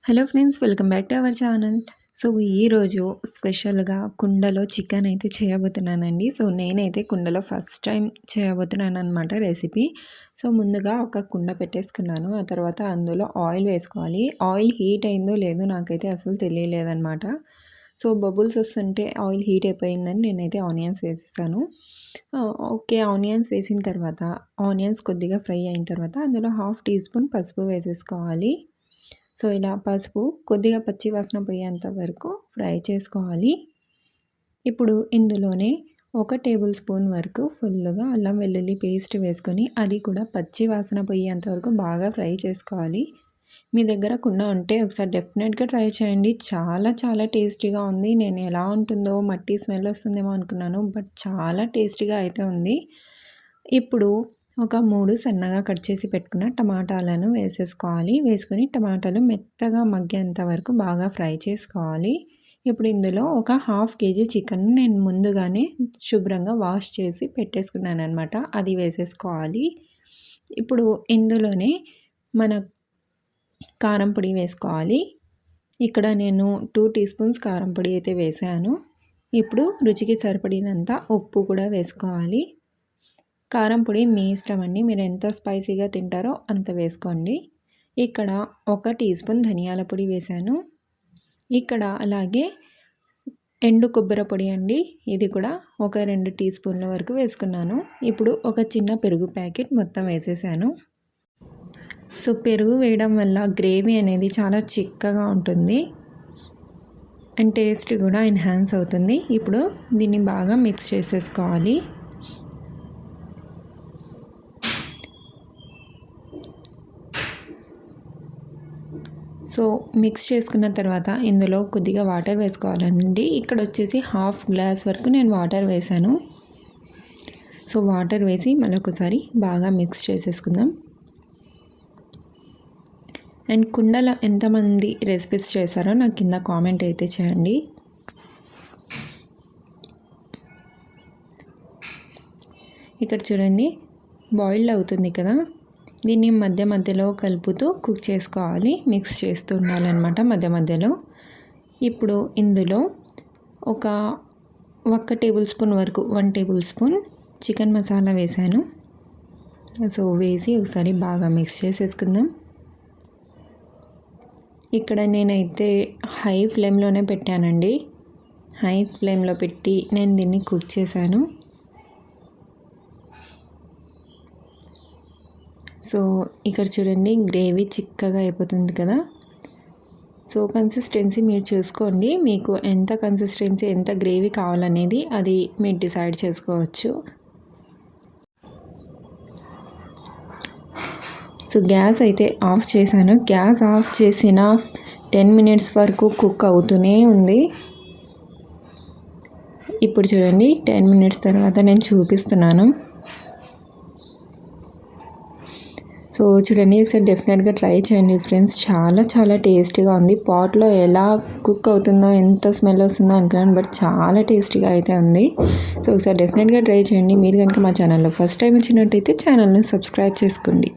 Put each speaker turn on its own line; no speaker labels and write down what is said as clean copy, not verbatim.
Hello friends, welcome back to our channel. So ఈరోజు స్పెషల్గా కుండలో చికెన్ అయితే చేయబోతున్నానండి. సో నేనైతే కుండలో ఫస్ట్ టైం చేయబోతున్నాను అనమాట రెసిపీ. సో ముందుగా ఒక కుండ పెట్టేసుకున్నాను. ఆ తర్వాత అందులో ఆయిల్ వేసుకోవాలి. ఆయిల్ హీట్ అయిందో లేదో నాకైతే అసలు తెలియలేదనమాట. సో బబుల్స్ వస్తుంటే ఆయిల్ హీట్ అయిపోయిందని నేనైతే ఆనియన్స్ వేసేసాను. ఓకే, ఆనియన్స్ వేసిన తర్వాత ఆనియన్స్ కొద్దిగా ఫ్రై అయిన తర్వాత అందులో 1/2 టీ స్పూన్ పసుపు వేసేసుకోవాలి. సో ఇలా పసుపు కొద్దిగా పచ్చి వాసన పోయేంత వరకు ఫ్రై చేసుకోవాలి. ఇప్పుడు ఇందులోనే 1 టేబుల్ స్పూన్ వరకు ఫుల్గా అల్లం వెల్లుల్లి పేస్ట్ వేసుకొని అది కూడా పచ్చి వాసన పోయేంత వరకు బాగా ఫ్రై చేసుకోవాలి. మీ దగ్గర కుండ ఉంటే ఒకసారి డెఫినెట్గా ట్రై చేయండి. చాలా చాలా టేస్టీగా ఉంది. నేను ఎలా ఉంటుందో మట్టి స్మెల్ వస్తుందేమో అనుకున్నాను, బట్ చాలా టేస్టీగా అయితే ఉంది. ఇప్పుడు ఒక 3 సన్నగా కట్ చేసి పెట్టుకున్న టమాటాలను వేసేసుకోవాలి. వేసుకొని టమాటాలు మెత్తగా మగ్గేంత వరకు బాగా ఫ్రై చేసుకోవాలి. ఇప్పుడు ఇందులో ఒక 1/2 కేజీ చికెన్ నేను ముందుగానే శుభ్రంగా వాష్ చేసి పెట్టేసుకున్నాను అనమాట. అది వేసేసుకోవాలి. ఇప్పుడు ఇందులోనే మన కారం పొడి వేసుకోవాలి. ఇక్కడ నేను 2 టీ స్పూన్స్ కారం పొడి అయితే వేసాను. ఇప్పుడు రుచికి సరిపడినంత ఉప్పు కూడా వేసుకోవాలి. కారం పొడి మీ ఇష్టం అండి, మీరు ఎంత స్పైసీగా తింటారో అంత వేసుకోండి. ఇక్కడ 1 టీ స్పూన్ ధనియాల పొడి వేసాను. ఇక్కడ అలాగే ఎండు కొబ్బరి పొడి అండి, ఇది కూడా ఒక 2 టీ స్పూన్ల వరకు వేసుకున్నాను. ఇప్పుడు ఒక చిన్న పెరుగు ప్యాకెట్ మొత్తం వేసేసాను. సో పెరుగు వేయడం వల్ల గ్రేవీ అనేది చాలా చిక్కగా ఉంటుంది అండ్ టేస్ట్ కూడా ఎన్హాన్స్ అవుతుంది. ఇప్పుడు దీన్ని బాగా మిక్స్ చేసేసుకోవాలి. సో మిక్స్ చేసుకున్న తర్వాత ఇందులో కొద్దిగా వాటర్ వేసుకోవాలండి. ఇక్కడ వచ్చేసి 1/2 గ్లాస్ వరకు నేను వాటర్ వేసాను. సో వాటర్ వేసి మరొకసారి బాగా మిక్స్ చేసేసుకుందాం. అండ్ కుండలో ఎంతమంది రెసిపీస్ చేశారో నాకు కింద కామెంట్ అయితే చేయండి. ఇక్కడ చూడండి, బాయిల్డ్ అవుతుంది కదా, దీన్ని మధ్య మధ్యలో కలుపుతూ కుక్ చేసుకోవాలి. మిక్స్ చేస్తూ ఉండాలన్నమాట మధ్య మధ్యలో. ఇప్పుడు ఇందులో ఒక 1 టేబుల్ స్పూన్ వరకు 1 టేబుల్ స్పూన్ చికెన్ మసాలా వేసాను. సో వేసి ఒకసారి బాగా మిక్స్ చేసేసుకుందాం. ఇక్కడ నేనైతే హై ఫ్లేమ్లోనే పెట్టానండి. హై ఫ్లేమ్లో పెట్టి నేను దీన్ని కుక్ చేశాను. సో ఇక్కడ చూడండి, గ్రేవీ చిక్కగా అయిపోతుంది కదా. సో కన్సిస్టెన్సీ మీరు చూసుకోండి, మీకు ఎంత కన్సిస్టెన్సీ ఎంత గ్రేవీ కావాలనేది అది మీరు డిసైడ్ చేసుకోవచ్చు. సో గ్యాస్ అయితే ఆఫ్ చేశాను. గ్యాస్ ఆఫ్ చేసిన 10 మినిట్స్ వరకు కుక్ అవుతూనే ఉంది. ఇప్పుడు చూడండి, 10 మినిట్స్ తర్వాత నేను చూపిస్తున్నాను. సో చూడండి, ఒకసారి డెఫినెట్గా ట్రై చేయండి ఫ్రెండ్స్. చాలా చాలా టేస్టీగా ఉంది. పాట్లో ఎలా కుక్ అవుతుందో, ఎంత స్మెల్ వస్తుందో అనుకున్నాను, బట్ చాలా టేస్టీగా అయితే ఉంది. సో ఒకసారి డెఫినెట్గా ట్రై చేయండి. మీరు కనుక మా ఛానల్లో ఫస్ట్ టైం వచ్చినట్టయితే ఛానల్ని సబ్స్క్రైబ్ చేసుకోండి.